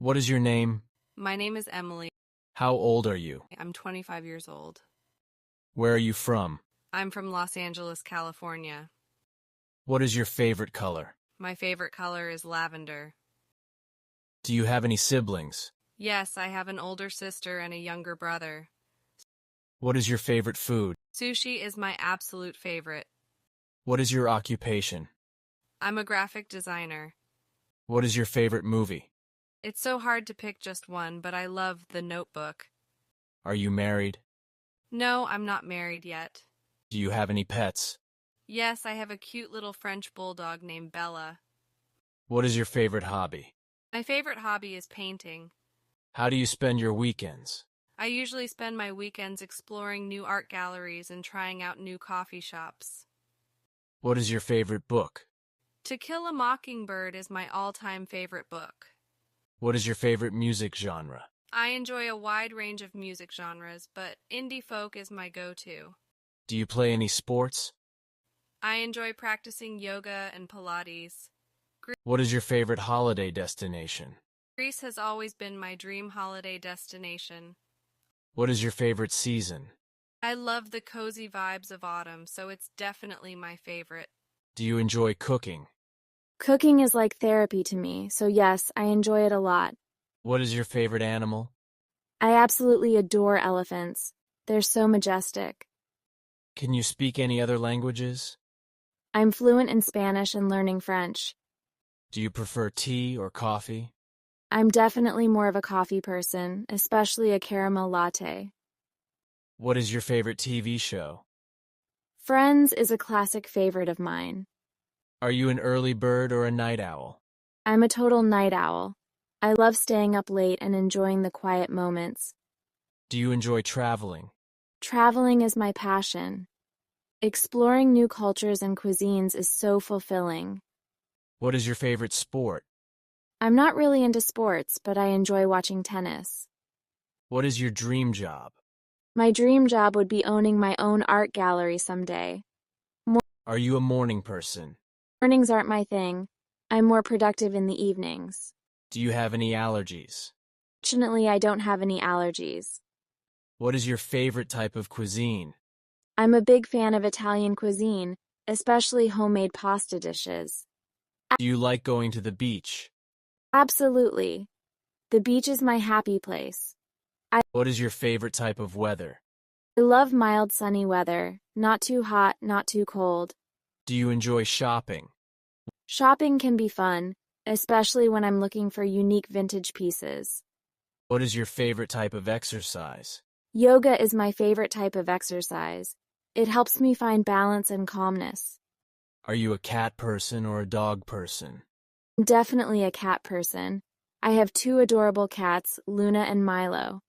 What is your name? My name is Emily. How old are you? I'm 25 years old. Where are you from? I'm from Los Angeles, California. What is your favorite color? My favorite color is lavender. Do you have any siblings? Yes, I have an older sister and a younger brother. What is your favorite food? Sushi is my absolute favorite. What is your occupation? I'm a graphic designer. What is your favorite movie? It's so hard to pick just one, but I love The Notebook. Are you married? No, I'm not married yet. Do you have any pets? Yes, I have a cute little French bulldog named Bella. What is your favorite hobby? My favorite hobby is painting. How do you spend your weekends? I usually spend my weekends exploring new art galleries and trying out new coffee shops. What is your favorite book? To Kill a Mockingbird is my all-time favorite book. What is your favorite music genre? I enjoy a wide range of music genres, but indie folk is my go-to. Do you play any sports? I enjoy practicing yoga and Pilates. What is your favorite holiday destination? Greece has always been my dream holiday destination. What is your favorite season? I love the cozy vibes of autumn, so it's definitely my favorite. Do you enjoy cooking? Cooking is like therapy to me, so yes, I enjoy it a lot. What is your favorite animal? I absolutely adore elephants. They're so majestic. Can you speak any other languages? I'm fluent in Spanish and learning French. Do you prefer tea or coffee? I'm definitely more of a coffee person, especially a caramel latte. What is your favorite TV show? Friends is a classic favorite of mine. Are you an early bird or a night owl? I'm a total night owl. I love staying up late and enjoying the quiet moments. Do you enjoy traveling? Traveling is my passion. Exploring new cultures and cuisines is so fulfilling. What is your favorite sport? I'm not really into sports, but I enjoy watching tennis. What is your dream job? My dream job would be owning my own art gallery someday. Are you a morning person? Mornings aren't my thing. I'm more productive in the evenings. Do you have any allergies? Fortunately, I don't have any allergies. What is your favorite type of cuisine? I'm a big fan of Italian cuisine, especially homemade pasta dishes. Do you like going to the beach? Absolutely. The beach is my happy place. What is your favorite type of weather? I love mild sunny weather, not too hot, not too cold. Do you enjoy shopping? Shopping can be fun, especially when I'm looking for unique vintage pieces. What is your favorite type of exercise? Yoga is my favorite type of exercise. It helps me find balance and calmness. Are you a cat person or a dog person? I'm definitely a cat person. I have two adorable cats, Luna and Milo.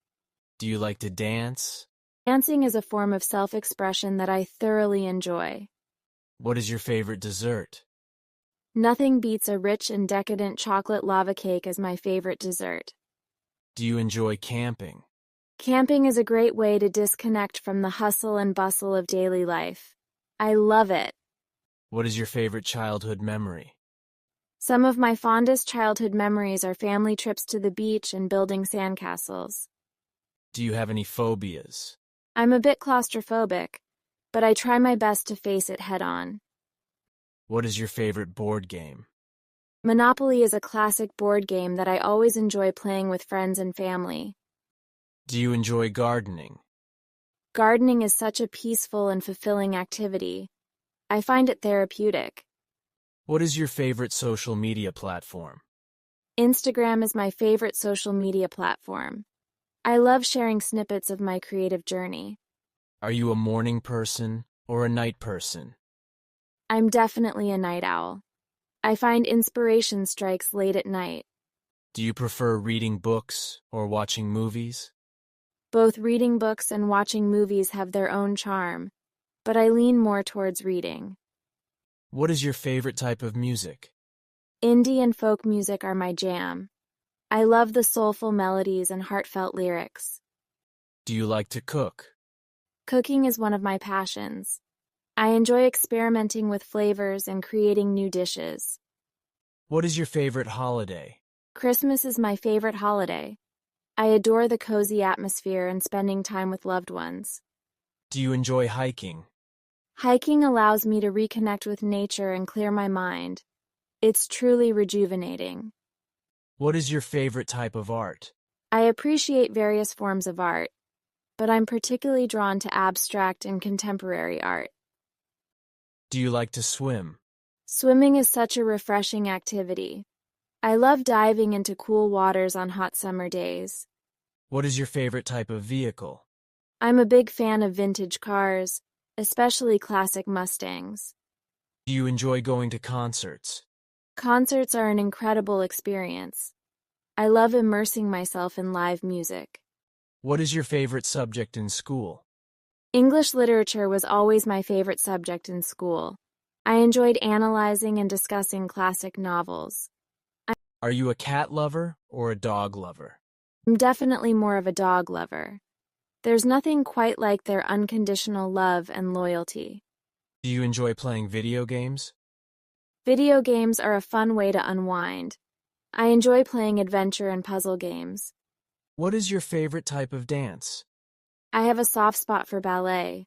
Do you like to dance? Dancing is a form of self-expression that I thoroughly enjoy. What is your favorite dessert? Nothing beats a rich and decadent chocolate lava cake as my favorite dessert. Do you enjoy camping? Camping is a great way to disconnect from the hustle and bustle of daily life. I love it. What is your favorite childhood memory? Some of my fondest childhood memories are family trips to the beach and building sandcastles. Do you have any phobias? I'm a bit claustrophobic, but I try my best to face it head-on. What is your favorite board game? Monopoly is a classic board game that I always enjoy playing with friends and family. Do you enjoy gardening? Gardening is such a peaceful and fulfilling activity. I find it therapeutic. What is your favorite social media platform? Instagram is my favorite social media platform. I love sharing snippets of my creative journey. Are you a morning person or a night person? I'm definitely a night owl. I find inspiration strikes late at night. Do you prefer reading books or watching movies? Both reading books and watching movies have their own charm, but I lean more towards reading. What is your favorite type of music? Indie and folk music are my jam. I love the soulful melodies and heartfelt lyrics. Do you like to cook? Cooking is one of my passions. I enjoy experimenting with flavors and creating new dishes. What is your favorite holiday? Christmas is my favorite holiday. I adore the cozy atmosphere and spending time with loved ones. Do you enjoy hiking? Hiking allows me to reconnect with nature and clear my mind. It's truly rejuvenating. What is your favorite type of art? I appreciate various forms of art, but I'm particularly drawn to abstract and contemporary art. Do you like to swim? Swimming is such a refreshing activity. I love diving into cool waters on hot summer days. What is your favorite type of vehicle? I'm a big fan of vintage cars, especially classic Mustangs. Do you enjoy going to concerts? Concerts are an incredible experience. I love immersing myself in live music. What is your favorite subject in school? English literature was always my favorite subject in school. I enjoyed analyzing and discussing classic novels. Are you a cat lover or a dog lover? I'm definitely more of a dog lover. There's nothing quite like their unconditional love and loyalty. Do you enjoy playing video games? Video games are a fun way to unwind. I enjoy playing adventure and puzzle games. What is your favorite type of dance? I have a soft spot for ballet.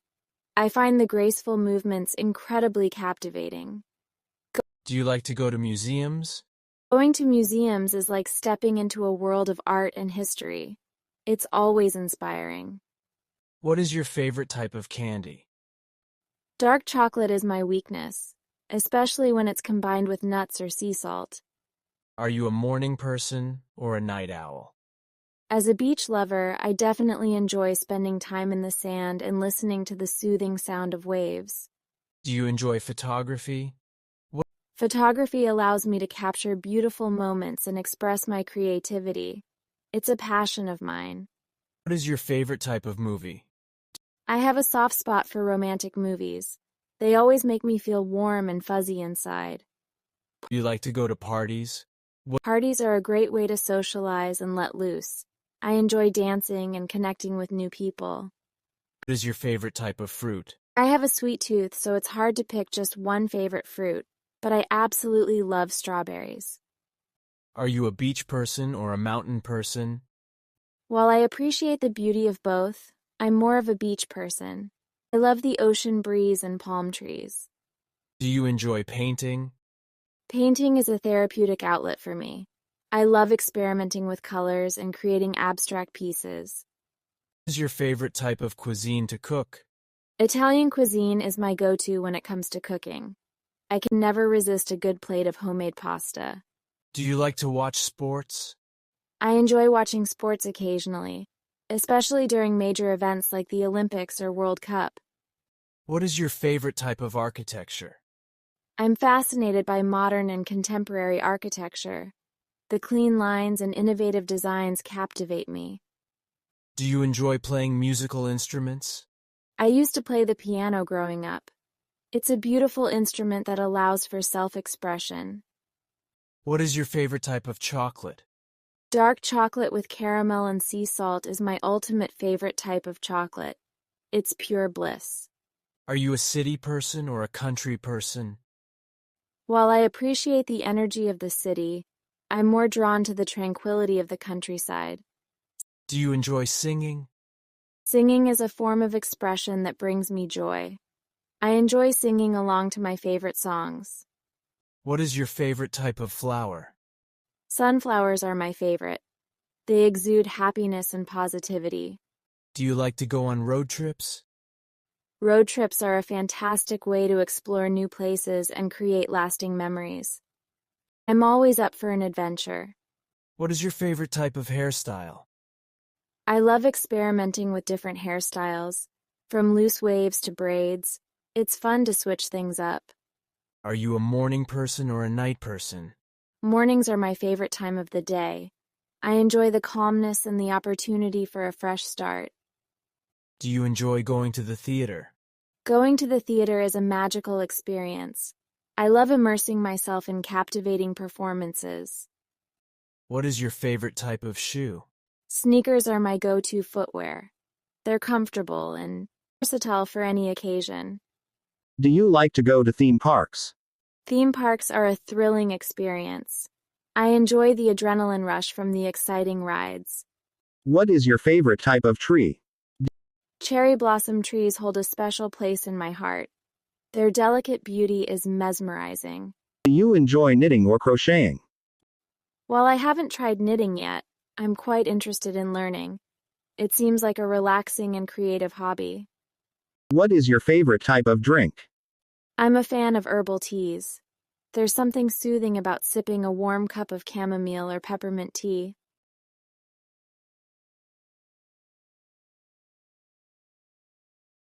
I find the graceful movements incredibly captivating. Do you like to go to museums? Going to museums is like stepping into a world of art and history. It's always inspiring. What is your favorite type of candy? Dark chocolate is my weakness, especially when it's combined with nuts or sea salt. Are you a morning person or a night owl? As a beach lover, I definitely enjoy spending time in the sand and listening to the soothing sound of waves. Do you enjoy photography? Photography allows me to capture beautiful moments and express my creativity. It's a passion of mine. What is your favorite type of movie? I have a soft spot for romantic movies. They always make me feel warm and fuzzy inside. Do you like to go to parties? Parties are a great way to socialize and let loose. I enjoy dancing and connecting with new people. What is your favorite type of fruit? I have a sweet tooth, so it's hard to pick just one favorite fruit, but I absolutely love strawberries. Are you a beach person or a mountain person? While I appreciate the beauty of both, I'm more of a beach person. I love the ocean breeze and palm trees. Do you enjoy painting? Painting is a therapeutic outlet for me. I love experimenting with colors and creating abstract pieces. What is your favorite type of cuisine to cook? Italian cuisine is my go-to when it comes to cooking. I can never resist a good plate of homemade pasta. Do you like to watch sports? I enjoy watching sports occasionally, especially during major events like the Olympics or World Cup. What is your favorite type of architecture? I'm fascinated by modern and contemporary architecture. The clean lines and innovative designs captivate me. Do you enjoy playing musical instruments? I used to play the piano growing up. It's a beautiful instrument that allows for self-expression. What is your favorite type of chocolate? Dark chocolate with caramel and sea salt is my ultimate favorite type of chocolate. It's pure bliss. Are you a city person or a country person? While I appreciate the energy of the city, I'm more drawn to the tranquility of the countryside. Do you enjoy singing? Singing is a form of expression that brings me joy. I enjoy singing along to my favorite songs. What is your favorite type of flower? Sunflowers are my favorite. They exude happiness and positivity. Do you like to go on road trips? Road trips are a fantastic way to explore new places and create lasting memories. I'm always up for an adventure. What is your favorite type of hairstyle? I love experimenting with different hairstyles, from loose waves to braids. It's fun to switch things up. Are you a morning person or a night person? Mornings are my favorite time of the day. I enjoy the calmness and the opportunity for a fresh start. Do you enjoy going to the theater? Going to the theater is a magical experience. I love immersing myself in captivating performances. What is your favorite type of shoe? Sneakers are my go-to footwear. They're comfortable and versatile for any occasion. Do you like to go to theme parks? Theme parks are a thrilling experience. I enjoy the adrenaline rush from the exciting rides. What is your favorite type of tree? Cherry blossom trees hold a special place in my heart. Their delicate beauty is mesmerizing. Do you enjoy knitting or crocheting? While I haven't tried knitting yet, I'm quite interested in learning. It seems like a relaxing and creative hobby. What is your favorite type of drink? I'm a fan of herbal teas. There's something soothing about sipping a warm cup of chamomile or peppermint tea.